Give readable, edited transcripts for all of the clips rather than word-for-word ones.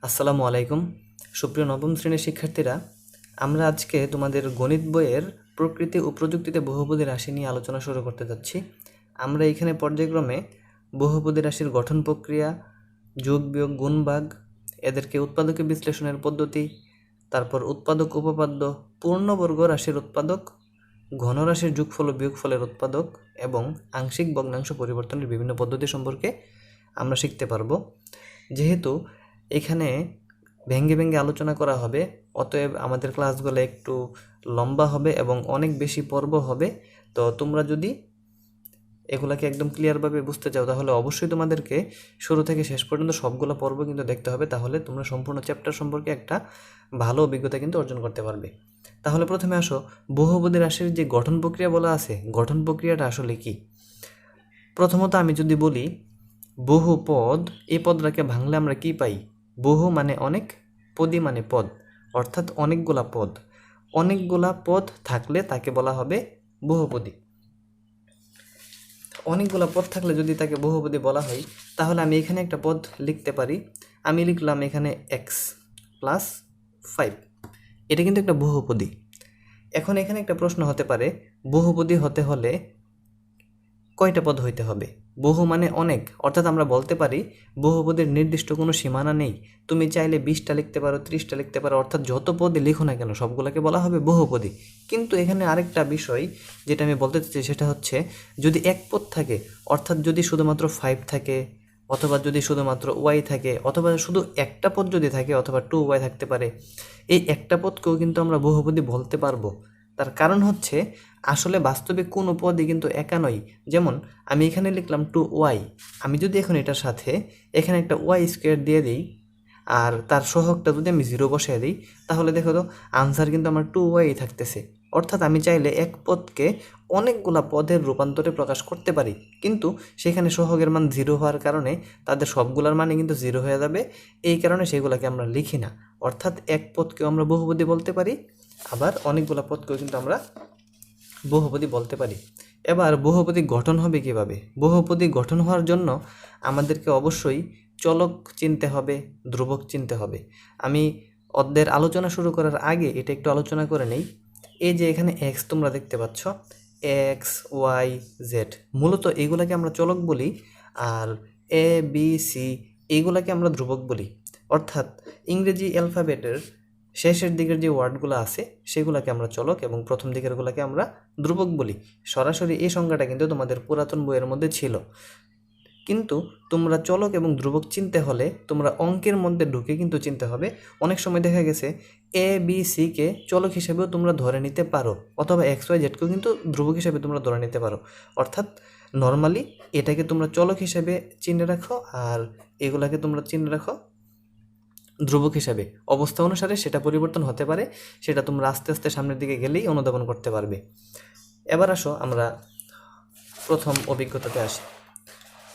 আসসালামু আলাইকুম। সুপ্রিয় নবম শ্রেণীর শিক্ষার্থীরা, আমরা আজকে তোমাদের গণিত বইয়ের প্রকৃতি ও প্রযুক্তিতে বহুপদী রাশি নিয়ে আলোচনা শুরু করতে যাচ্ছি। আমরা এখানে পর্যায়ক্রমে বহুপদী রাশির গঠন প্রক্রিয়া, যোগ বিয়োগ গুণ ভাগ, এদেরকে উৎপাদকে বিশ্লেষণের পদ্ধতি, তারপর উৎপাদক উপপাদ্য, পূর্ণবর্গ রাশির উৎপাদক, ঘনরাশির যোগফল ও বিয়োগফলের উৎপাদক এবং আংশিক ভগ্নাংশ পরিবর্তনের বিভিন্ন পদ্ধতি সম্পর্কে আমরা শিখতে পারবো। যেহেতু এখানে ভেঙ্গে ভেঙ্গে আলোচনা করা হবে, অতএব আমাদের ক্লাসগুলো একটু লম্বা হবে এবং অনেক বেশি পর্ব হবে। তো তোমরা যদি এগুলাকে একদম ক্লিয়ারভাবে বুঝতে চাও তাহলে অবশ্যই তোমাদেরকে শুরু থেকে শেষ পর্যন্ত সবগুলো পর্ব কিন্তু দেখতে হবে, তাহলে তোমরা সম্পূর্ণ চ্যাপ্টার সম্পর্কে একটা ভালো অভিজ্ঞতা কিন্তু অর্জন করতে পারবে। তাহলে প্রথমে আসো, বহুপদী রাশির যে গঠন প্রক্রিয়া বলা আছে, গঠন প্রক্রিয়াটা আসলে কি? প্রথমত আমি যদি বলি বহু পদ, এই পদটাকে ভাঙলে আমরা কি পাই? বহু মানে অনেক, পদী মানে পদ, অর্থাৎ অনেকগুলা পদ। অনেকগুলা পদ থাকলে তাকে বলা হবে বহুপদী। অনেকগুলা পদ থাকলে যদি তাকে বহুপদী বলা হয়, তাহলে আমি এখানে একটা পদ লিখতে পারি। আমি লিখলাম এখানে x+5, এটা কিন্তু একটা বহুপদী। এখন এখানে একটা প্রশ্ন হতে পারে, বহুপদী হতে হলে কয়টা পদ হইতে হবে? বহু মানে অনেক, অর্থাৎ আমরা বলতে পারি বহুপদীর নির্দিষ্ট কোনো সীমানা নেই। তুমি চাইলে 20টা লিখতে পারো, 30টা লিখতে পারো, অর্থাৎ যত পদে লিখো না কেন সবগুলোকে বলা হবে বহুপদী। কিন্তু এখানে আরেকটা বিষয় যেটা আমি বলতে চাচ্ছি সেটা হচ্ছে, যদি এক পদ থাকে, অর্থাৎ যদি শুধুমাত্র 5 থাকে, অথবা যদি শুধুমাত্র y থাকে, অথবা শুধু একটা পদ যদি থাকে, অথবা 2y থাকতে পারে, এই একটা পদকেও কিন্তু আমরা বহুপদী বলতে পারবো। তার কারণ হচ্ছে, আসলে বাস্তবে কোনো পদই কিন্তু একা নয়। যেমন আমি এখানে লিখলাম 2y, আমি যদি এখন এটার সাথে এখানে একটা y² দিয়ে দিই আর তার সহগটা যদি আমি 0 বসিয়ে দিই, তাহলে দেখো তো আনসার কিন্তু আমার 2y থাকতেছে। অর্থাৎ আমি চাইলে এক পদকে অনেকগুলা পদের রূপান্তরে প্রকাশ করতে পারি, কিন্তু সেখানে সহগের মান 0 হওয়ার কারণে তাদের সবগুলার মানে কিন্তু 0 হয়ে যাবে। এই কারণে সেগুলোকে আমরা লিখি না। অর্থাৎ এক পদকেও আমরা বহুপদী বলতে পারি, আবার অনেকগুলা পদকেও কিন্তু আমরা বহুপদী বলতে পারি। এবার বহুপদী গঠন হবে কিভাবে? বহুপদী গঠন হওয়ার জন্য আমাদেরকে অবশ্যই চলক চিনতে হবে, ধ্রুবক চিনতে হবে। আমি অধ্যায়ের আলোচনা শুরু করার আগে এটা একটু আলোচনা করে নেই। এই যে এখানে x তোমরা দেখতে পাচ্ছ, x y z, মূলত এগুলাকে আমরা চলক বলি, আর a b c এইগুলাকে আমরা ধ্রুবক বলি। অর্থাৎ ইংরেজি অ্যালফাবেটের শেষের দিকের যে ওয়ার্ডগুলো আছে সেগুলোকে আমরা চলক এবং প্রথম দিকেরগুলোকে আমরা ধ্রুবক বলি। সরাসরি এই সংজ্ঞাটা কিন্তু তোমাদের পুরাতন বইয়ের মধ্যে ছিল, কিন্তু তোমরা চলক এবং ধ্রুবক চিনতে হলে তোমরা অঙ্কের মধ্যে ঢুকে কিন্তু চিনতে হবে। অনেক সময় দেখা গেছে এ বি সিকে চলক হিসেবেও তোমরা ধরে নিতে পারো, অথবা এক্স ওয়াই জেডকেও কিন্তু ধ্রুবক হিসেবে তোমরা ধরে নিতে পারো। অর্থাৎ নর্মালি এটাকে তোমরা চলক হিসেবে চিনে রাখো, আর এগুলাকে তোমরা চিনে রাখো ধ্রুবক হিসাবে। অবস্থা অনুসারে সেটা পরিবর্তন হতে পারে, সেটা তোমরা আস্তে আস্তে সামনের দিকে গেলেই অনুধাবন করতে পারবে। এবার আসো আমরা প্রথম অভিজ্ঞতাতে আসি।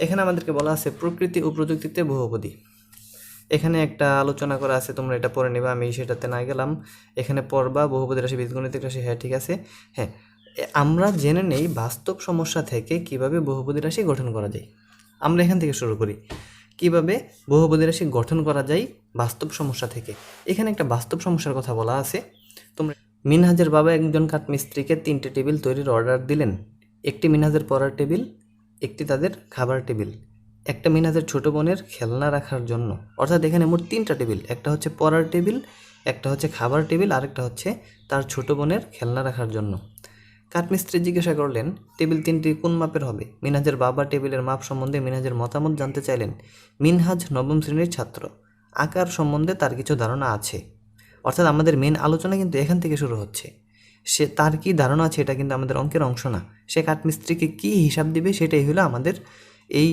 এখানে আমাদেরকে বলা আছে প্রকৃতি ও প্রযুক্তিতে বহুপদী। এখানে একটা আলোচনা করা আছে, তোমরা এটা পড়ে নেবে, আমি সেটাতে না গেলাম। এখানে পড়বা বহুপদী রাশি, বীজগণিতিক রাশি, হ্যাঁ ঠিক আছে। হ্যাঁ, আমরা জেনে নেই বাস্তব সমস্যা থেকে কিভাবে বহুপদী রাশি গঠন করা যায়। আমরা এখান থেকে শুরু করি, কিভাবে বহুপদী রাশি গঠন করা যায় বাস্তব সমস্যা থেকে। এখানে একটা বাস্তব সমস্যার কথা বলা আছে। তোমরা মিনহাজের বাবা একজন কাঠমিস্ত্রিকে 3টে টেবিল তৈরির অর্ডার দিলেন। একটি মিনহাজের পড়ার টেবিল, একটি তাদের খাবার টেবিল, একটা মিনহাজের ছোট বোনের খেলনা রাখার জন্য। অর্থাৎ এখানে মোট 3টা টেবিল, একটা হচ্ছে পড়ার টেবিল, একটা হচ্ছে খাবার টেবিল, আরেকটা হচ্ছে তার ছোট বোনের খেলনা রাখার জন্য। কাঠমিস্ত্রি জিজ্ঞাসা করলেন, টেবিল 3টি কোন মাপের হবে? মিনহাজের বাবা টেবিলের মাপ সম্বন্ধে মিনহাজের মতামত জানতে চাইলেন। মিনহাজ নবম শ্রেণীর ছাত্র, আকার সম্বন্ধে তার কিছু ধারণা আছে। অর্থাৎ আমাদের মেন আলোচনা কিন্তু এখান থেকে শুরু হচ্ছে। সে তার কি ধারণা আছে এটা কিন্তু আমাদের অঙ্কের অংশ না। সে কাঠমিস্ত্রিকে কি হিসাব দিবে সেটাই হলো আমাদের এই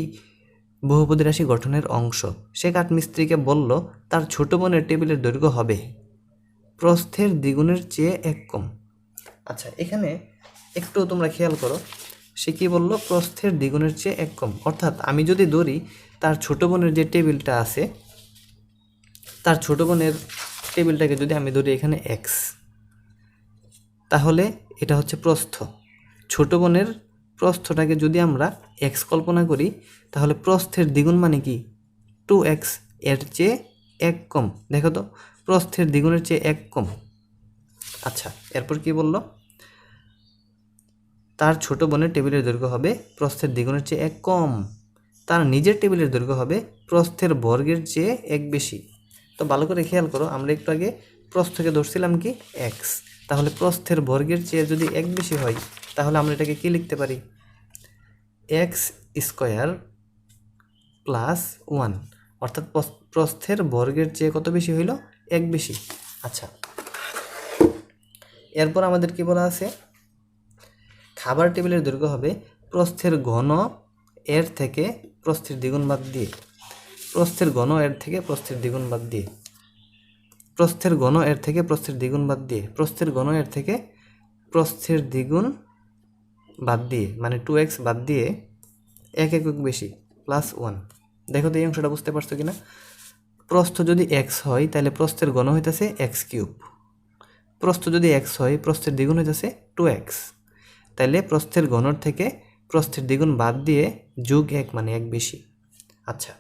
বহুপদী রাশি গঠনের অংশ। সে কাঠমিস্ত্রিকে বলল তার ছোট বোনের টেবিলের দৈর্ঘ্য হবে প্রস্থের দ্বিগুণের চেয়ে 1 কম। আচ্ছা, এখানে একটু তোমরা খেয়াল করো, সে কি বলল? প্রস্থের দ্বিগুণের চেয়ে 1 কম। অর্থাৎ আমি যদি ধরি তার ছোট বোনের যে টেবিলটা আছে, তার ছোট বোনের টেবিলটাকে যদি আমি ধরি এখানে এক্স, তাহলে এটা হচ্ছে প্রস্থ। ছোট বোনের প্রস্থটাকে যদি আমরা এক্স কল্পনা করি, তাহলে প্রস্থের দ্বিগুণ মানে কি 2x, এর চেয়ে এক কম, দেখো তো প্রস্থের দ্বিগুণের চেয়ে এক কম। আচ্ছা, এরপর কি বললো, তার ছোট বোনের টেবিলের দৈর্ঘ্য হবে প্রস্থের দ্বিগুণের চেয়ে এক কম, তার নিজের টেবিলের দৈর্ঘ্য হবে প্রস্থের বর্গের চেয়ে এক বেশি। তো ভালো করে খেয়াল করো, আমরা একটু আগে প্রস্থকে ধরছিলাম কি এক্স, তাহলে প্রস্থের বর্গের চেয়ে যদি এক বেশি হয় তাহলে আমরা এটাকে কি লিখতে পারি, এক্স স্কোয়ার প্লাস ওয়ান, অর্থাৎ প্রস্থের বর্গের চেয়ে কত বেশি হইল, এক বেশি। আচ্ছা, এরপর আমাদের কি বলা আছে, খাবার টেবিলের দৈর্ঘ্য হবে প্রস্থের ঘন এর থেকে প্রস্থের দ্বিগুণ বাদ দিয়ে, প্রস্থের ঘন এর থেকে প্রস্থের দ্বিগুণ বাদ দিয়ে, প্রস্থের ঘন এর থেকে প্রস্থের দ্বিগুণ বাদ দিয়ে, প্রস্থের ঘন এর থেকে প্রস্থের দ্বিগুণ বাদ দিয়ে, মানে 2x বাদ দিয়ে এক একক বেশি প্লাস ওয়ান। দেখো তো এই অংশটা বুঝতে পারছো কিনা, প্রস্থ যদি x হয় তাহলে প্রস্থের ঘন হইতেছে এক্স কিউব, প্রস্থ যদি x হয় প্রস্থের দ্বিগুণ হইতেছে 2x, তাহলে প্রস্থের ঘনর থেকে প্রস্থের দ্বিগুণ বাদ দিয়ে যোগ এক মানে এক বেশি। আচ্ছা,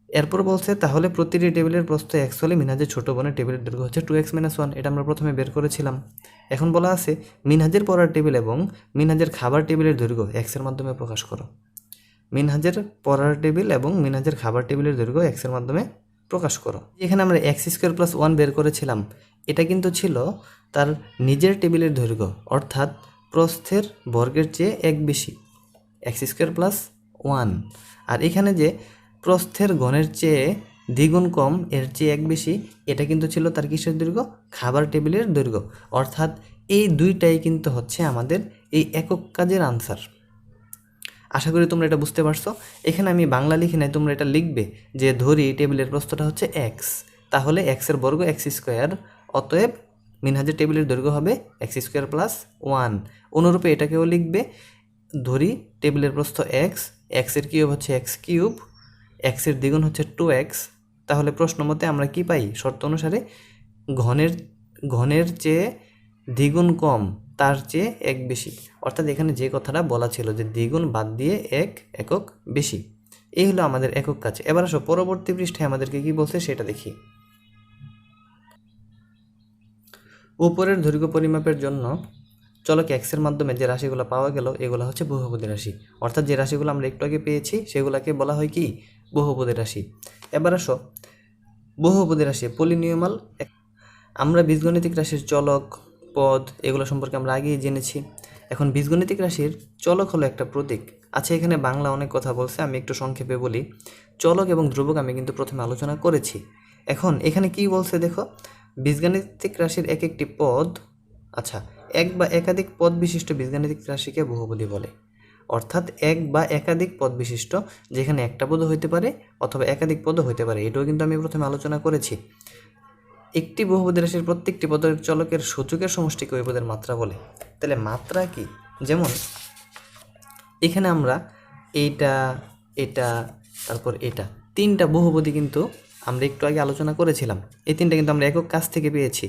এরপর বলছে তাহলে প্রতিটি টেবিলের প্রস্থ x হলে মিনহাজের ছোট বোনের টেবিলের দৈর্ঘ্য হচ্ছে 2x - 1, এটা আমরা প্রথমে বের করেছিলাম। এখন বলা আছে মিনহাজের পড়ার টেবিল এবং মিনহাজের খাবার টেবিলের দৈর্ঘ্য x এর মাধ্যমে প্রকাশ করো। মিনহাজের পড়ার টেবিল এবং মিনহাজের খাবার টেবিলের দৈর্ঘ্য x এর মাধ্যমে প্রকাশ করো। এখানে আমরা x² + 1 বের করেছিলাম, এটা কিন্তু ছিল তার নিজের টেবিলের দৈর্ঘ্য, অর্থাৎ প্রস্থের বর্গের চেয়ে এক বেশি, x² + 1। আর এখানে যে প্রস্থের ঘনের চেয়ে দ্বিগুণ কম এর চেয়ে এক বেশি, এটা কিন্তু ছিল তার কিসের দৈর্ঘ্য, খাবার টেবিলের দৈর্ঘ্য। অর্থাৎ এই দুইটাই কিন্তু হচ্ছে আমাদের এই একক কাজের আনসার। আশা করি তোমরা এটা বুঝতে পারছো। এখানে আমি বাংলা লিখি নাই, তোমরা এটা লিখবে যে ধরি টেবিলের প্রস্থটা হচ্ছে এক্স, তাহলে এক্সের বর্গ x², অতএব মিনহাজের টেবিলের দৈর্ঘ্য হবে x² + 1। অনুরূপে এটাকেও লিখবে, ধরি টেবিলের প্রস্থ এক্স, এক্সের কিউব হচ্ছে এক্স কিউব, এক্সের দ্বিগুণ হচ্ছে 2x, তাহলে প্রশ্ন মতে আমরা কি পাই, শর্ত অনুসারে ঘনের চেয়ে দ্বিগুণ কম তার চেয়ে এক বেশি, অর্থাৎ এখানে যে কথাটা বলা ছিল যে দ্বিগুণ বাদ দিয়ে এক একক বেশি। এই হলো আমাদের একক কাজ। এবার আসো পরবর্তী পৃষ্ঠায় আমাদেরকে কি বলছে সেটা দেখি। উপরের দৈর্ঘ্য পরিমাপের জন্য চলক এক্সের মাধ্যমে যে রাশিগুলো পাওয়া গেল এগুলো হচ্ছে বহুপদী রাশি, অর্থাৎ যে রাশিগুলো আমরা একটু আগে পেয়েছি সেগুলোকে বলা হয় কি, বহুপদী রাশি। এবার আসো বহুপদী রাশি পলিনিয়মাল। আমরা বীজগণিতিক রাশির চলক পদ এগুলো সম্পর্কে আমরা আগেই জেনেছি। এখন বীজগণিতিক রাশির চলক হলো একটা প্রতীক। আচ্ছা, এখানে বাংলা অনেক কথা বলছে, আমি একটু সংক্ষেপে বলি। চলক এবং ধ্রুবক আমি কিন্তু প্রথমে আলোচনা করেছি। এখন এখানে কি বলছে দেখো, বীজগাণিতিক রাশির এক একটি পদ, আচ্ছা এক বা একাধিক পদ বিশিষ্ট বীজগাণিতিক রাশিকে বহুপদী বলে। অর্থাৎ এক বা একাধিক পদ বিশিষ্ট, যেখানে একটা পদও হইতে পারে অথবা একাধিক পদও হইতে পারে, এটাও কিন্তু আমি প্রথমে আলোচনা করেছি। একটি বহুপদী রাশির প্রত্যেকটি পদের চলকের সূচকের সমষ্টিকে ওই পদের মাত্রা বলে। তাহলে মাত্রা কি, যেমন এখানে আমরা এইটা, এটা, তারপর এটা, তিনটা বহুপদী কিন্তু আমরা একটু আগে আলোচনা করেছিলাম। এই তিনটা কিন্তু আমরা একক কাজ থেকে পেয়েছি।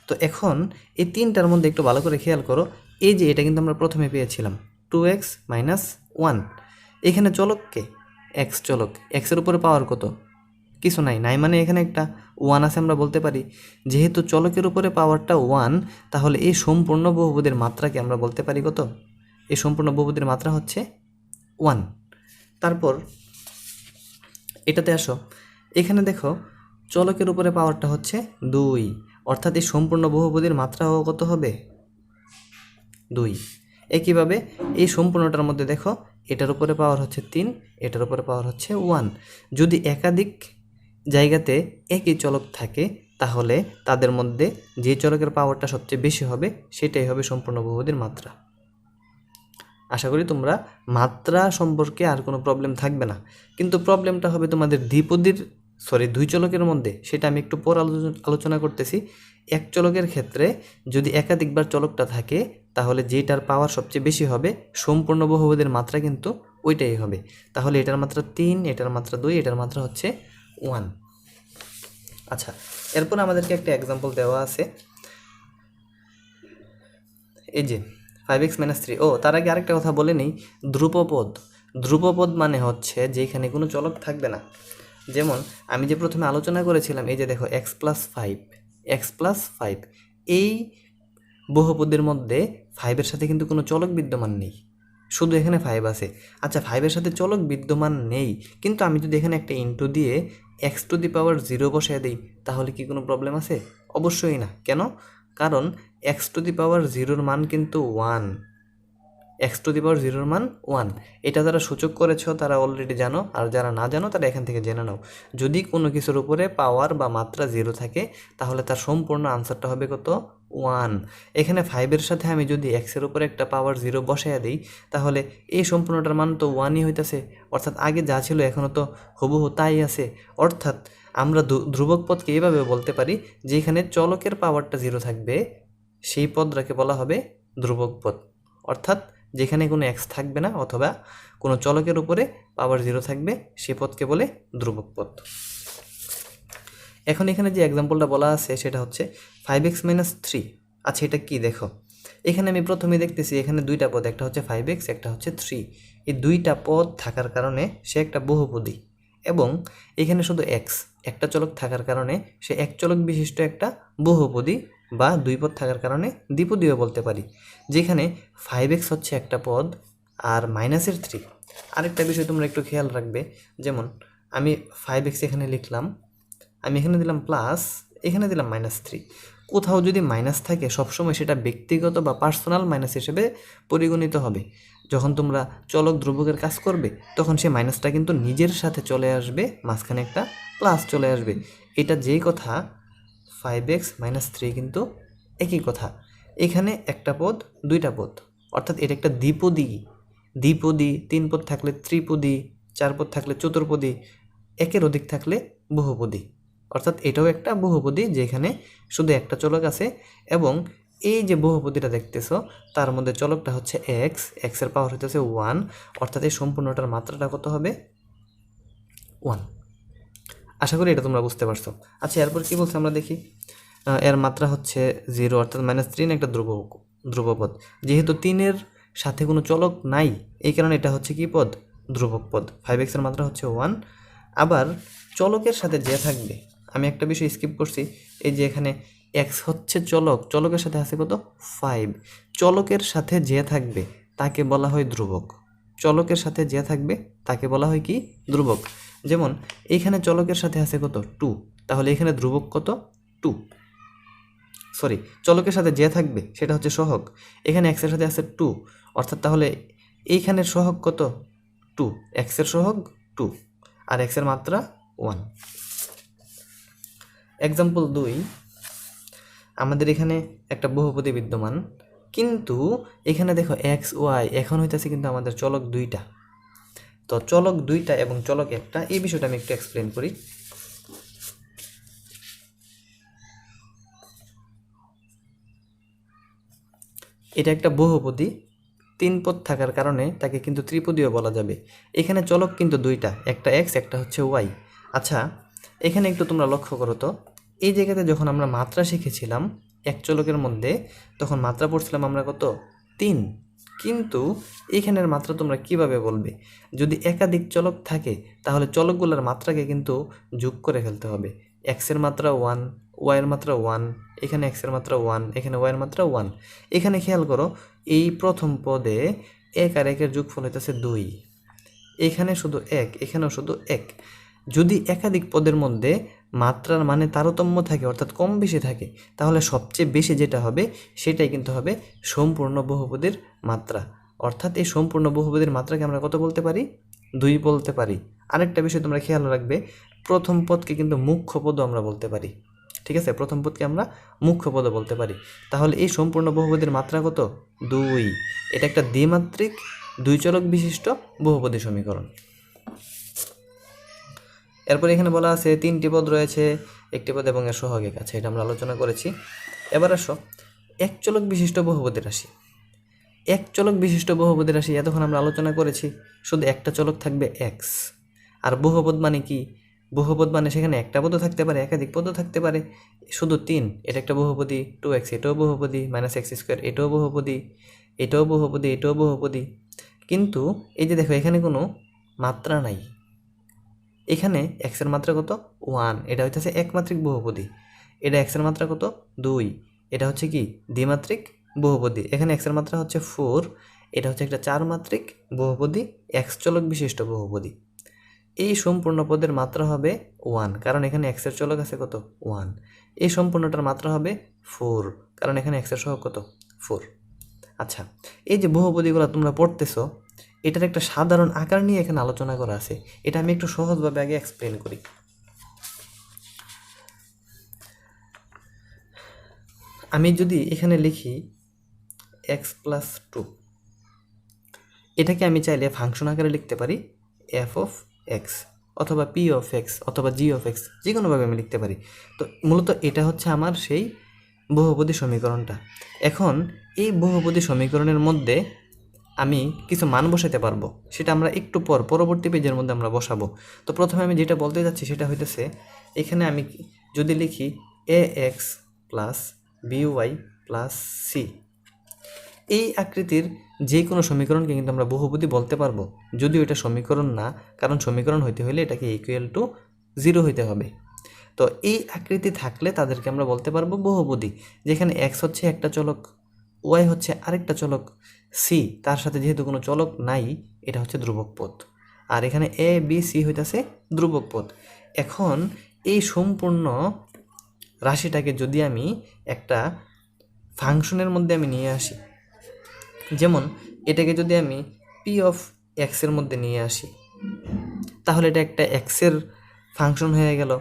তো এখন এই তিনটার মধ্যে একটু ভালো করে খেয়াল করো, এই যে এটা কিন্তু আমরা প্রথমে পেয়েছিলাম 2x - 1, এখানে চলককে এক্স চলক, এক্সের উপরে পাওয়ার কত, কিছু নাই, নাই মানে এখানে একটা 1 আছে, আমরা বলতে পারি যেহেতু চলকের উপরে পাওয়ারটা 1, তাহলে এই সম্পূর্ণ বহুপদীর মাত্রাকে আমরা বলতে পারি কত, এই সম্পূর্ণ বহুপদীর মাত্রা হচ্ছে 1। তারপর এটাতে আসো, এখানে দেখো চলকের উপরে পাওয়ারটা হচ্ছে 2, অর্থাৎ এই সম্পূর্ণ বহুপদীর মাত্রাও কত হবে, 2। একইভাবে এই সম্পূর্ণটার মধ্যে দেখো এটার উপরে পাওয়ার হচ্ছে 3, এটার উপরে পাওয়ার হচ্ছে 1। যদি একাধিক জায়গাতে একই চলক থাকে তাহলে তাদের মধ্যে যে চলকের পাওয়ারটা সবচেয়ে বেশি হবে সেটাই হবে সম্পূর্ণ বহুপদীর মাত্রা। আশা করি তোমরা মাত্রা সম্পর্কে আর কোনো প্রবলেম থাকবে না, কিন্তু প্রবলেমটা হবে তোমাদের দুই চলকের মধ্যে, সেটা আমি একটু পর আলোচনা করতেছি। এক চলকের ক্ষেত্রে যদি একাধিকবার চলকটা থাকে তাহলে যেটার পাওয়ার সবচেয়ে বেশি হবে সম্পূর্ণ বহুপদীর মাত্রা কিন্তু ওইটাই হবে। তাহলে এটার মাত্রা 3, এটার মাত্রা 2, এটার মাত্রা হচ্ছে 1। আচ্ছা, এরপর আমাদেরকে একটা এক্সাম্পল দেওয়া আছে, এই যে 5x - 3। তার আগে আরেকটা কথা বলে নেই, ধ্রুপপদ। ধ্রুপপদ মানে হচ্ছে যেখানে কোনো চলক থাকবে না, যেমন আমি যে প্রথমে আলোচনা করেছিলাম, এই যে দেখো x+5 এই বহুপদীর মধ্যে 5-এর সাথে কিন্তু কোনো চলক বিদ্যমান নেই, শুধু এখানে 5 আছে। আচ্ছা, 5-এর সাথে চলক বিদ্যমান নেই, কিন্তু আমি যদি এখানে একটা ইনটু দিয়ে x⁻0 বসায় দিই, তাহলে কি কোনো প্রবলেম আছে? অবশ্যই না। কেন? কারণ x⁻0-র মান কিন্তু 1, x⁻0-র মান 1। এটা যারা সূচক করেছ তারা অলরেডি জানো, আর যারা না জানো তারা এখান থেকে জেনে নাও। যদি কোনো কিছুর উপরে পাওয়ার বা মাত্রা 0 থাকে, তাহলে তার সম্পূর্ণ আনসারটা হবে কত? 1। এখানে 5-এর সাথে আমি যদি x-এর উপরে একটা পাওয়ার 0 বসাইয়া দিই, তাহলে এই সম্পূর্ণটার মান তো 1ই হইতেছে, অর্থাৎ আগে যা ছিল এখনও তো হুবহু তাই আছে। অর্থাৎ আমরা ধ্রুবক পদকে এইভাবে বলতে পারি, যেখানে চলকের পাওয়ারটা 0 থাকবে সেই পদটাকে বলা হবে ধ্রুবক পদ। অর্থাৎ যেখানে কোনো x থাকবে না অথবা কোনো চলকের উপরে পাওয়ার 0 থাকবে, সে পদকে বলে ধ্রুবক পদ। এখন এখানে যে এক্সাম্পলটা বলা আছে সেটা হচ্ছে 5x-3। আচ্ছা, এটা কি দেখো, এখানে আমি প্রথমে দেখতেছি এখানে দুইটা পদ, একটা হচ্ছে 5x, একটা হচ্ছে 3। এই দুইটা পদ থাকার কারণে সে একটা বহুপদী, এবং এখানে শুধু একটা চলক থাকার কারণে সে এক চলক বিশিষ্ট একটা বহুপদী, বা দুই পদ থাকার কারণে দ্বিপদীও বলতে পারি। যেখানে 5x হচ্ছে একটা পদ আর -3। আরেকটা বিষয় তোমরা একটু খেয়াল রাখবে, যেমন আমি 5x এখানে লিখলাম, আমি এখানে দিলাম প্লাস, এখানে দিলাম -3। কোথাও যদি মাইনাস থাকে সবসময় সেটা ব্যক্তিগত বা পার্সোনাল মাইনাস হিসেবে পরিগণিত হবে। যখন তোমরা চলক ধ্রুবকের কাজ করবে, তখন সেই মাইনাসটা কিন্তু নিজের সাথে চলে আসবে, মাঝখানে একটা প্লাস চলে আসবে। এটা যেই কথা, 5x-3 কিন্তু একই কথা। এখানে একটা পদ, দুইটা পদ, অর্থাৎ এটা একটা দ্বিপদী। 3 পদ থাকলে ত্রিপদী, 4 পদ থাকলে চতুর্পদী, একের অধিক থাকলে বহুপদী। অর্থাৎ এটাও একটা বহুপদী যেখানে শুধু একটা চলক আছে, এবং এই যে বহুপদীটা দেখতেছো তার মধ্যে চলকটা হচ্ছে x এর পাওয়ার হইতেছে 1, অর্থাৎ এই সম্পূর্ণটার মাত্রাটা কত হবে? 1। আশা করি এটা তোমরা বুঝতে পারছো। আচ্ছা, এরপর কি বলছে আমরা দেখি। এর মাত্রা হচ্ছে 0, অর্থাৎ -3 একটা ধ্রুবপদ। যেহেতু 3-এর সাথে কোনো চলক নাই, এই কারণে এটা হচ্ছে কি পদ? ধ্রুবক পদ। 5x এর মাত্রা হচ্ছে 1। আবার চলকের সাথে যে থাকবে, আমি একটা বিষয় স্কিপ করছি, এই যে এখানে x হচ্ছে চলক, চলকের সাথে আছে কত? 5। চলকের সাথে যে থাকবে তাকে বলা হয় ধ্রুবক। চলকের সাথে যে থাকবে তাকে বলা হয় কি? ধ্রুবক। যেমন এইখানে চলকের সাথে আছে কত? 2, তাহলে এখানে ধ্রুবক কত? 2। সরি, চলকের সাথে যে থাকবে সেটা হচ্ছে সহগ। এখানে x এর সাথে আছে 2, অর্থাৎ তাহলে এইখানের সহগ কত? 2। x এর সহগ 2 আর x এর মাত্রা 1। এক্সাম্পল 2, আমাদের এখানে একটা বহুপদী বিদ্যমান, কিন্তু এখানে দেখো x y এখন হইতেছে কিন্তু আমাদের চলক দুইটা। তো চলক দুইটা এবং চলক একটা, এই বিষয়টা আমি একটু এক্সপ্লেন করি। এটা একটা বহুপদী, 3 পদ থাকার কারণে তাকে কিন্তু ত্রিপদীও বলা যাবে। এখানে চলক কিন্তু দুইটা, একটা x, একটা হচ্ছে y। আচ্ছা, এখানে একটু তোমরা লক্ষ্য করো তো, এই জায়গাতে যখন আমরা মাত্রা শিখেছিলাম এক চলকের মধ্যে, তখন মাত্রা পড়ছিলাম আমরা কত? 3। কিন্তু এখানের মাত্রা তোমরা কিভাবে বলবে? যদি একাধিক চলক থাকে তাহলে চলকগুলোর মাত্রাকে কিন্তু যোগ করে ফেলতে হবে। x এর মাত্রা 1, y এর মাত্রা 1, এখানে x এর মাত্রা 1, এখানে y এর মাত্রা 1। এখানে খেয়াল করো, এই প্রথম পদে 1 আর 1-এর যোগফল হইতেছে 2। এখানে শুধু 1, এখানেও শুধু 1। যদি একাধিক পদের মধ্যে মাত্রার মানে তারতম্য থাকে, অর্থাৎ কম বেশি থাকে, তাহলে সবচেয়ে বেশি যেটা হবে সেটাই কিন্তু হবে সম্পূর্ণ বহুপদীর মাত্রা। অর্থাৎ এই সম্পূর্ণ বহুপদীর মাত্রাকে আমরা কত বলতে পারি? 2 বলতে পারি। আরেকটা বিষয় তোমরা খেয়াল রাখবে, প্রথম পদকে কিন্তু মুখ্য পদও আমরা বলতে পারি। ঠিক আছে, প্রথম পদকে আমরা মুখ্য পদও বলতে পারি। তাহলে এই সম্পূর্ণ বহুপদীর মাত্রা কত? 2। এটা একটা দ্বিমাত্রিক 2 চলক বিশিষ্ট বহুপদী সমীকরণ। এরপর এখানে বলা আছে 3টি পদ রয়েছে, একটি পদ এবং এর সহগ এক আছে, এটা আমরা আলোচনা করেছি। এবার আসো এক চলক বিশিষ্ট বহুপদী রাশি। এক চলক বিশিষ্ট বহুপদী রাশি এতক্ষণ আমরা আলোচনা করেছি, শুধু একটা চলক থাকবে x। আর বহুপদ মানে কি? বহুপদ মানে সেখানে একটা পদও থাকতে পারে, একাধিক পদও থাকতে পারে। শুধু 3, এটা একটা বহুপদী। 2x এটাও বহুপদী, -x² এটাও বহুপদী, এটাও বহুপদী, এটাও বহুপদী। কিন্তু এই যে দেখো, এখানে কোনো মাত্রা নাই, এখানে এক্সের মাত্রা কত 1, এটা হইতেছে একমাত্রিক বহুপদী। এটা এক্সের মাত্রা কত 2, এটা হচ্ছে কি দ্বিমাত্রিক বহুপদী। এখানে এক্সের মাত্রা হচ্ছে 4, এটা হচ্ছে একটা 4 মাত্রিক বহুপদী, এক্স চলক বিশিষ্ট বহুপদী। এই সম্পূর্ণ পদের মাত্রা হবে 1, কারণ এখানে এক্সের চলক আছে কত 1। এই সম্পূর্ণটার মাত্রা হবে 4, কারণ এখানে এক্সের সহগ কত 4। আচ্ছা, এই যে বহুপদীগুলো তোমরা পড়তেছো, এটার একটা সাধারণ আকার নিয়ে এখানে আলোচনা করা আছে। এটা আমি একটু সহজভাবে আগে এক্সপ্লেন করি। আমি যদি এখানে লিখি x+2, এটাকে আমি চাইলে ফাংশন আকারে লিখতে পারি f(x) অথবা p(x) অথবা g(x), যে কোনোভাবে আমি লিখতে পারি। তো মূলত এটা হচ্ছে আমার সেই বহুপদী সমীকরণটা। এখন এই বহুপদী সমীকরণের মধ্যে আমি কিছু মান বসাতে পারবো, সেটা আমরা একটু পরবর্তী পেজের মধ্যে আমরা বসাবো। তো প্রথমে আমি যেটা বলতে যাচ্ছি সেটা হইতেছে, এখানে আমি যদি লিখি ax plus by plus c, এই আকৃতির যে কোনো সমীকরণকে কিন্তু আমরা বহুপদী বলতে পারবো, যদিও এটা সমীকরণ না, কারণ সমীকরণ হইতে হলে এটাকে ইকুয়াল টু 0 হইতে হবে। তো এই আকৃতি থাকলে তাদেরকে আমরা বলতে পারবো বহুপদী, যেখানে x হচ্ছে একটা চলক, y হচ্ছে আরেকটা চলক, c তার সাথে যেহেতু কোনো চলক নাই, এটা হচ্ছে ধ্রুবক পদ, আর এখানে a b c হইতেছে ধ্রুবক পদ। এখন এই সম্পূর্ণ রাশিটাকে যদি আমি একটা ফাংশনের মধ্যে আমি নিয়ে আসি, যেমন এটাকে যদি আমি p(x) এর মধ্যে নিয়ে আসি, তাহলে এটা একটা এক্সের ফাংশন হয়ে গেল।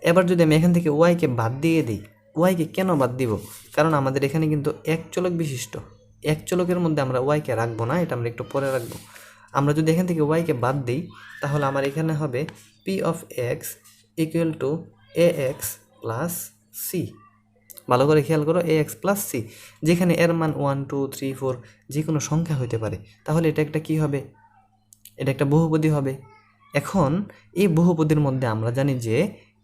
এবার যদি আমি এখান থেকে ওয়াইকে বাদ দিয়ে দিই, ওয়াইকে কেন বাদ দিব? কারণ আমাদের এখানে কিন্তু এক চলক বিশিষ্ট, এক চলকের মধ্যে আমরা ওয়াইকে রাখবো না, এটা আমরা একটু পরে রাখবো। আমরা যদি এখান থেকে ওয়াইকে বাদ দিই, তাহলে আমার এখানে হবে p(x) equal to ax plus c। ভালো করে খেয়াল করো, ax প্লাস c, যেখানে এর মান 1 2 3 4 যে কোনো সংখ্যা হতে পারে। তাহলে এটা একটা কি হবে? এটা একটা বহুপদী হবে। এখন এই বহুপদীর মধ্যে আমরা জানি যে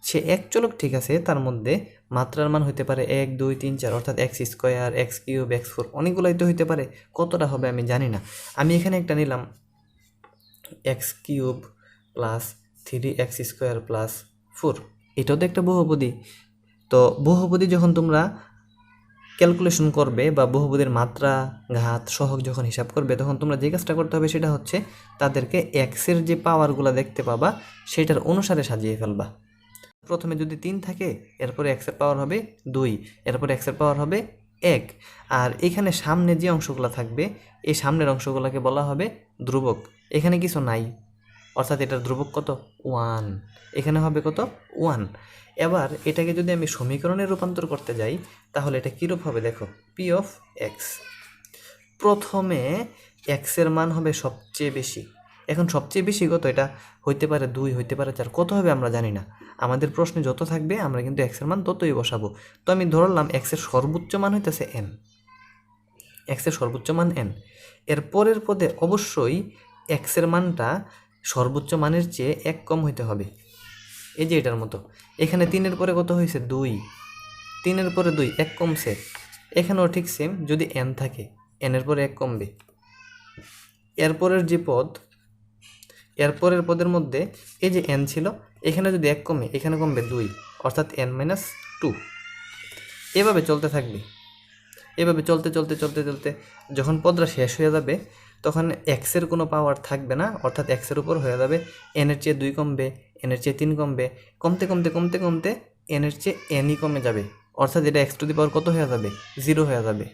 সে এক চলক, ঠিক আছে, তার মধ্যে মাত্রার মান হতে পারে 1 2 3 4, অর্থাৎ x² x³ x4, অনেকগুলোই তো হতে পারে। কতটা হবে আমি জানি না। আমি এখানে একটা নিলাম x³ প্লাস 3x² প্লাস 4, এটাও তো একটা বহুপদী। তো বহুপদী যখন তোমরা ক্যালকুলেশন করবে বা বহুপদীর মাত্রা ঘাত সহগ যখন হিসাব করবে, তখন তোমরা যে কাজটা করতে হবে সেটা হচ্ছে তাদেরকে এক্সের যে পাওয়ারগুলো দেখতে পাবা সেটার অনুসারে সাজিয়ে ফেলবা। প্রথমে যদি 3 থাকে, এরপরে এক্সের পাওয়ার হবে 2, এরপরে এক্সের পাওয়ার হবে 1, আর এখানে সামনে যে অংশগুলো থাকবে, এই সামনের অংশগুলোকে বলা হবে ধ্রুবক। এখানে কিছু নাই, অর্থাৎ এটার ধ্রুবক কত 1, এখানে হবে কত 1। এবার এটাকে যদি আমি সমীকরণে রূপান্তর করতে যাই, তাহলে এটা কীরূপ হবে দেখো, p(x), প্রথমে এক্সের মান হবে সবচেয়ে বেশি। এখন সবচেয়ে বেশি কত? এটা হইতে পারে 2, হইতে পারে 4, কত হবে আমরা জানি না। আমাদের প্রশ্নে যত থাকবে আমরা কিন্তু এক্সের মান ততই বসাবো। তো আমি ধরলাম এক্সের সর্বোচ্চ মান হইতেছে n, এক্সের সর্বোচ্চ মান n। এর পরের পদে অবশ্যই এক্সের মানটা সর্বোচ্চ মানের চেয়ে 1 কম হইতে হবে, এই যে এটার মতো। এখানে 3-এর পরে কত হয়েছে 2, 3-এর পরে 2, 1 কমছে। এখানেও ঠিক সেম, যদি n থাকে n-এর পরে 1 কমবে। এরপরের যে পদ, এরপরের পদের মধ্যে এই যে n ছিল, এখানে যদি 1 কমে, এখানে কমবে 2, অর্থাৎ n-2। এভাবে চলতে থাকবে, এভাবে চলতে চলতে চলতে চলতে যখন পদটা শেষ হয়ে যাবে, তখন এক্সের কোনো পাওয়ার থাকবে না, অর্থাৎ এক্সের উপর হয়ে যাবে n-এর চেয়ে 2 কমবে, n-এর চেয়ে 3 কমবে, কমতে কমতে কমতে কমতে n-এর চেয়ে n-ই কমে যাবে, অর্থাৎ এটা x টু দি পাওয়ার কত হয়ে যাবে? 0 হয়ে যাবে।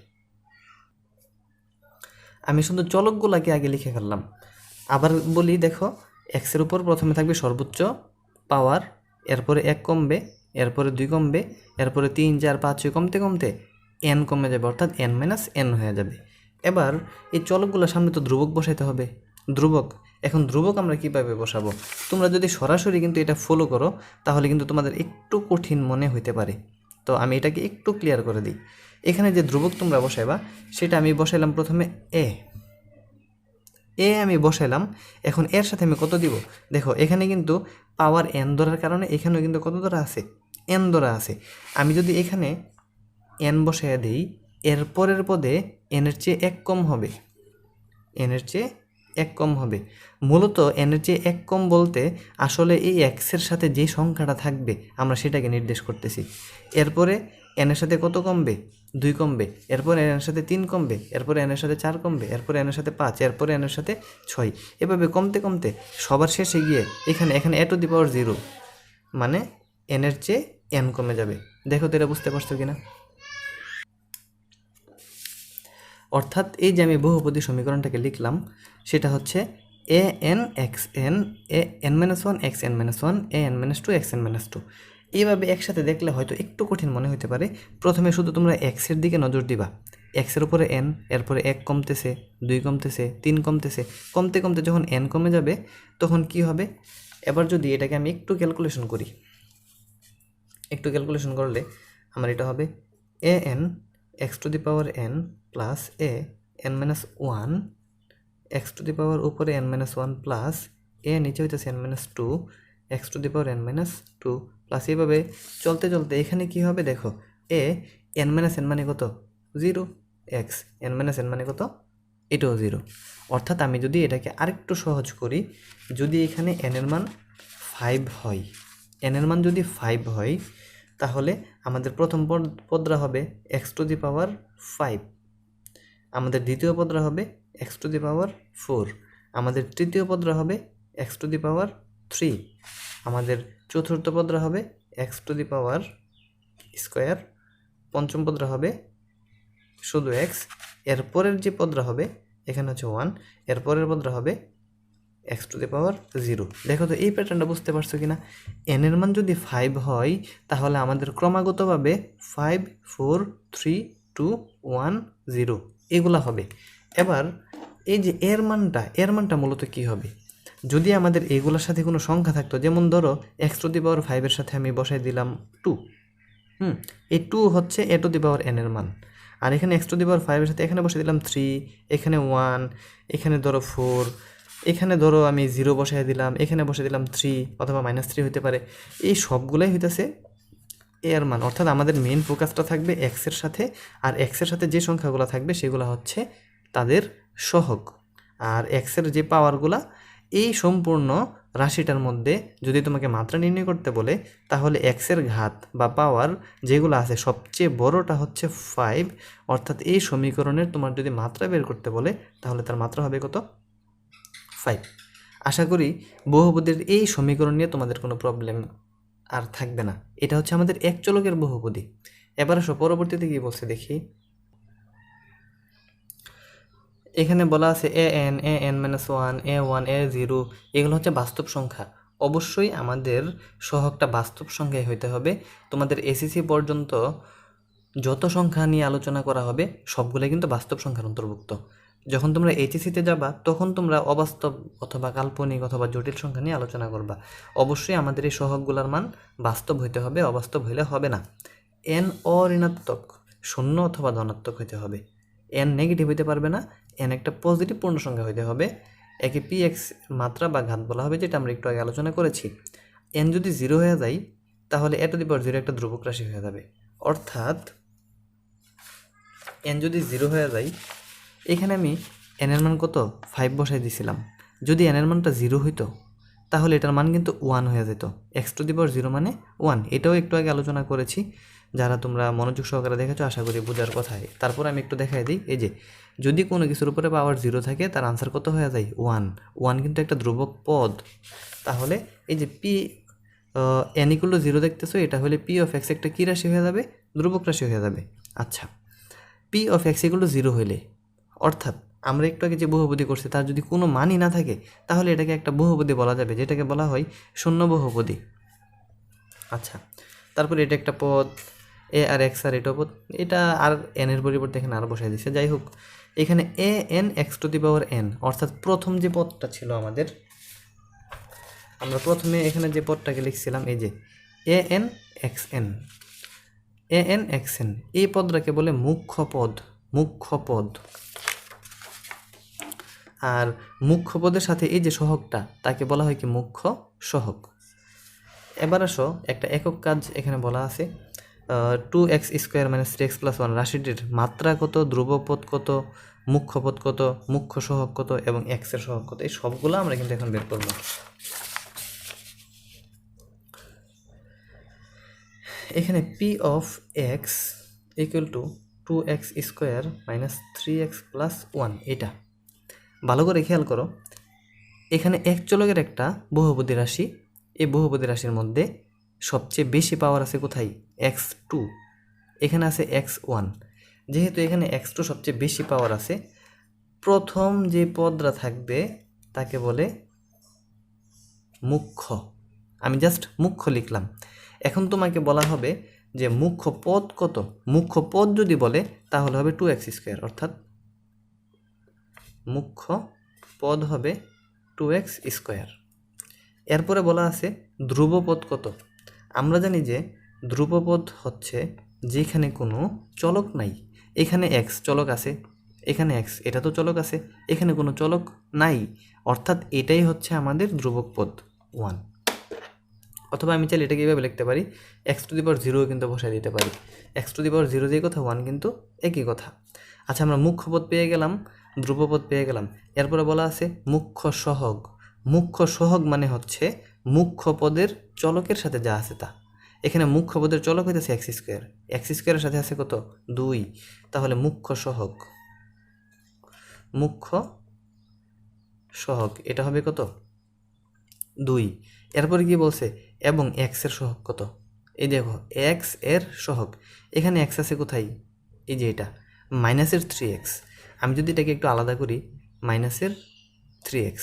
আমি শুধু চলকগুলোকে আগে লিখে ফেললাম। আবার বলি, দেখো, এক্সের উপর প্রথমে থাকবে সর্বোচ্চ পাওয়ার, এরপরে 1 কমবে, এরপরে 2 কমবে, এরপরে 3 4 5 6 কমতে কমতে n কমে যাবে, অর্থাৎ n-n হয়ে যাবে। এবার এই চলকগুলোর সামনে তো ধ্রুবক বসাইতে হবে, ধ্রুবক। এখন ধ্রুবক আমরা কীভাবে বসাবো? তোমরা যদি সরাসরি কিন্তু এটা ফলো করো, তাহলে কিন্তু তোমাদের একটু কঠিন মনে হইতে পারে। তো আমি এটাকে একটু ক্লিয়ার করে দিই। এখানে যে ধ্রুবক তোমরা বসাইবা, সেটা আমি বসাইলাম প্রথমে এ আমি বসাইলাম। এখন এর সাথে আমি কত দিব? দেখো, এখানে কিন্তু পাওয়ার n ধরার কারণে এখানেও কিন্তু কত ধরা আছে? n ধরা আছে। আমি যদি এখানে n বসাইয়া দিই, এর পরের পদে n-এর চেয়ে 1 কম হবে, n-এর চেয়ে এক কম হবে। মূলত এনের চেয়ে এক কম বলতে আসলে এই এক্সের সাথে যে সংখ্যাটা থাকবে আমরা সেটাকে নির্দেশ করতেছি। এরপরে এনের সাথে কত কমবে? 2 কমবে। এরপরে এনের সাথে 3 কমবে। এরপরে এনের সাথে 4 কমবে। এরপরে এনের সাথে 5। এরপরে এনের সাথে 6। এভাবে কমতে কমতে সবার শেষে গিয়ে এখানে এ টু দি পাওয়ার 0 মানে এনের চেয়ে এন কমে যাবে। দেখো তো এটা বুঝতে পারছো কিনা? অর্থাৎ এই যে আমি বহুপদী সমীকরণটাকে লিখলাম সেটা হচ্ছে a n x n a n minus one x n minus one a n minus two x n minus two. এইভাবে একসাথে দেখলে হয়তো একটু কঠিন মনে হতে পারে। প্রথমে শুধু তোমরা এক্সের দিকে নজর দিবা, এক্সের উপরে এন, এরপরে 1 কমতেছে, 2 কমতেছে, 3 কমতেছে, কমতে কমতে যখন এন কমে যাবে তখন কি হবে? এবার যদি এটাকে আমি একটু ক্যালকুলেশন করি, একটু ক্যালকুলেশন করলে আমার এটা হবে a n x to the power n plus a n minus one x to the power উপরে n minus one plus a নিচে হইতেছে n minus two x to the power n minus two plus এইভাবে চলতে চলতে এখানে কি হবে দেখো, এ এন মাইনাস এন মানে কত? 0। এক্স এন মাইনাস এন মানে কত? এটাও 0। অর্থাৎ আমি যদি এটাকে আরেকটু সহজ করি, যদি এখানে এন এর মান 5 হয়, এন এর মান যদি 5 হয় তাহলে আমাদের প্রথম পদরা হবে এক্স টু দি পাওয়ার 5, আমাদের দ্বিতীয় পদরা হবে এক্স টু দি পাওয়ার 4, আমাদের তৃতীয় পদরা হবে এক্স টু দি পাওয়ার 3, আমাদের চতুর্থ পদরা হবে x to the power square, পঞ্চম পদরা হবে শুধু এক্স, এরপরের যে পদরা হবে এখানে হচ্ছে 1, এরপরের পদরা হবে এক্স টু দি পাওয়ার 0। দেখো তো এই প্যাটার্নটা বুঝতে পারছো কি না? এন এর মান যদি 5 হয় তাহলে আমাদের ক্রমাগতভাবে 5 4 3 2 1 0 এগুলা হবে। এবার এই যে এর মানটা মূলত কি হবে? যদি আমাদের এগুলোর সাথে কোনো সংখ্যা থাকতো, যেমন ধরো এক্স টু দি পাওয়ার 5 এর সাথে আমি বসাই দিলাম 2, এই 2 হচ্ছে এ টু দি পাওয়ার এন এর মান। আর এখানে এক্স টু দি পাওয়ার 5 এর সাথে এখানে বসাই দিলাম 3, এখানে 1, এখানে ধরো 4, এখানে ধরো আমি 0 বসাই দিলাম, এখানে বসাই দিলাম 3 অথবা -3 হতে পারে। এই সবগুলাই হইতেছে এর মান। অর্থাৎ আমাদের মেইন ফোকাসটা থাকবে এক্সের সাথে, আর এক্সের সাথে যে সংখ্যাগুলো থাকবে সেগুলো হচ্ছে তাদের সহগ। আর এক্সের যে পাওয়ারগুলা, এই সম্পূর্ণ রাশিটার মধ্যে যদি তোমাকে মাত্রা নির্ণয় করতে বলে তাহলে এক্সের ঘাত বা পাওয়ার যেগুলো আছে সবচেয়ে বড়টা হচ্ছে 5। অর্থাৎ এই সমীকরণের তোমার যদি মাত্রা বের করতে বলে তাহলে তার মাত্রা হবে কত? 5। আশা করি বহুপদীর এই সমীকরণ নিয়ে তোমাদের কোনো প্রবলেম আর থাকবে না। এটা হচ্ছে আমাদের এক চলকের বহুপদী। এবার আসো পরবর্তীতে কি বলছে দেখি। এখানে বলা আছে এ n minus one A1 A0 এগুলো হচ্ছে বাস্তব সংখ্যা। অবশ্যই আমাদের সহগটা বাস্তব সংখ্যায় হইতে হবে। তোমাদের এসএসসি পর্যন্ত যত সংখ্যা নিয়ে আলোচনা করা হবে সবগুলো কিন্তু বাস্তব সংখ্যার অন্তর্ভুক্ত। যখন তোমরা এইচএসসিতে যাবা তখন তোমরা অবাস্তব অথবা কাল্পনিক অথবা জটিল সংখ্যা নিয়ে আলোচনা করবা। অবশ্যই আমাদের এই সহগগুলোর মান বাস্তব হইতে হবে, অবাস্তব হইলে হবে না। এন অঋণাত্মক, শূন্য অথবা ধনাত্মক হইতে হবে। এন নেগেটিভ হইতে পারবে না, এন একটা পজিটিভ পূর্ণ সংখ্যা হইতে হবে। একে পি এক্স মাত্রা বা ঘাত বলা হবে, যেটা আমরা একটু আগে আলোচনা করেছি। এন যদি 0 হয়ে যায় তাহলে এ টু দি পাওয়ার 0 একটা ধ্রুবক রাশি হয়ে যাবে। অর্থাৎ এন যদি 0 হয়ে যায়, এখানে আমি এন এর মান কত 5 বসাই দিয়েছিলাম। যদি এন এর মানটা 0 হইতো তাহলে এটার মান কিন্তু 1 হয়ে যেত। এক্স টু দি পাওয়ার 0 মানে 1। এটাও একটু আগে আলোচনা করেছি, যারা তোমরা মনোযোগ সহকারে দেখেছো আশা করি বোঝার কথাই। তারপর আমি একটু দেখাই দিই। এই যে যদি কোনো কিছুর উপরে পাওয়ার 0 থাকে তার আনসার কত হয়ে যায়? 1 কিন্তু একটা ধ্রুবক পদ। তাহলে এই যে পি এন ইকুয়াল টু 0 দেখতেছো, এটা হলে পি অফ এক্স একটা কী রাশি হয়ে যাবে? ধ্রুবক রাশি হয়ে যাবে। আচ্ছা, P of x equal to 0 হইলে, অর্থাৎ আমরা একটু আগে যে বহুপদী করছি তার যদি কোনো মানই না থাকে তাহলে এটাকে একটা বহুপদী বলা যাবে, যেটাকে বলা হয় শূন্য বহুপদী। আচ্ছা, তারপরে এটা একটা পদ এ আর এক্স আর এটা পদ, এটা আর এন এর পরিবর্তে এখানে আর বসাই দিচ্ছে। যাই হোক, এখানে এ n x to the power N, অর্থাৎ প্রথম যে পদটা ছিল আমাদের, আমরা প্রথমে এখানে যে পদটাকে লিখছিলাম এই যে এ n x n, a n x N, এই পদটাকে বলে মুখ্য পদ। মুখ্য পদ। আর মুখ্য পদের সাথে এই যে সহগটা তাকে বলা হয় কি? মুখ্য সহগ। এবার আসো একটা একক কাজ এখানে বলা আছে 2x² - 3x + 1 রাশিটির মাত্রা কত, ধ্রুবপদ কত, মুখ্য পদ কত, মুখ্য সহগ কত এবং এক্সের সহগ কত, এই সবগুলো আমরা কিন্তু এখন বের করব। এখানে P of x equal to 2x square minus 3x plus 1, এটা ভালো করে খেয়াল করো। এখানে এক চলকের একটা বহুপদী রাশি, এই বহুপদী রাশির মধ্যে সবচেয়ে বেশি পাওয়ার আছে কোথায়, x2, এখানে আছে x1। যেহেতু এখানে x2 সবচেয়ে বেশি পাওয়ার আছে, প্রথম যে পদটা থাকবে তাকে বলে মুখ্য। আমি জাস্ট মুখ্য লিখলাম। এখন তোমাকে বলা হবে যে মুখ্য পদ কত, মুখ্য পদ যদি বলে তাহলে হবে 2x স্কোয়ার, অর্থাৎ মুখ্য পদ হবে 2x স্কোয়ার। এরপরে বলা আছে ধ্রুবপদ কত। আমরা জানি যে ধ্রুবপদ হচ্ছে যেখানে কোনো চলক নাই, এখানে x চলক আছে, এখানে x এটা তো চলক আছে, এখানে কোনো চলক নাই, অর্থাৎ এটাই হচ্ছে আমাদের ধ্রুবক পদ 1। অথবা আমি চাইলে এটাকে এইভাবে লিখতে পারি, x⁻0 কিন্তু বসাই দিতে পারি। x⁻0 যে কথা 1 কিন্তু একই কথা। আচ্ছা, আমরা মুখ্য পদ পেয়ে গেলাম, ধ্রুবপদ পেয়ে গেলাম। এরপরে বলা আছে মুখ্য সহগ। মুখ্য সহগ মানে হচ্ছে মুখ্য পদের চলকের সাথে যা আছে তা। এখানে মুখ্য পদের চলক হইতেছে x স্কোয়ার, x স্কোয়ারের সাথে আছে কত 2, তাহলে মুখ্য সহগ, মুখ্য সহগ এটা হবে কত 2। এরপরে কি বলছে, এবং x এর সহগ কত, এই দেখো x এর সহগ, এখানে x আছে কোথায়, এই যে এটা মাইনাসের 3x। আমি যদি এটাকে একটু আলাদা করি, মাইনাসের 3x,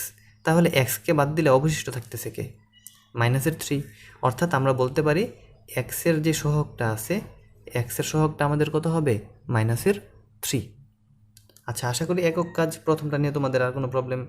তাহলে xকে বাদ দিলে অবশিষ্ট থাকতেছে কে, মাইনাসের 3। অর্থাৎ আমরা বলতে পারি x এর যে সহগটা আছে, x এর সহগটা আমাদের কত হবে, মাইনাসের 3। আচ্ছা, আশা করি একক কাজ প্রথমটা নিয়ে তোমাদের আর কোনো প্রবলেম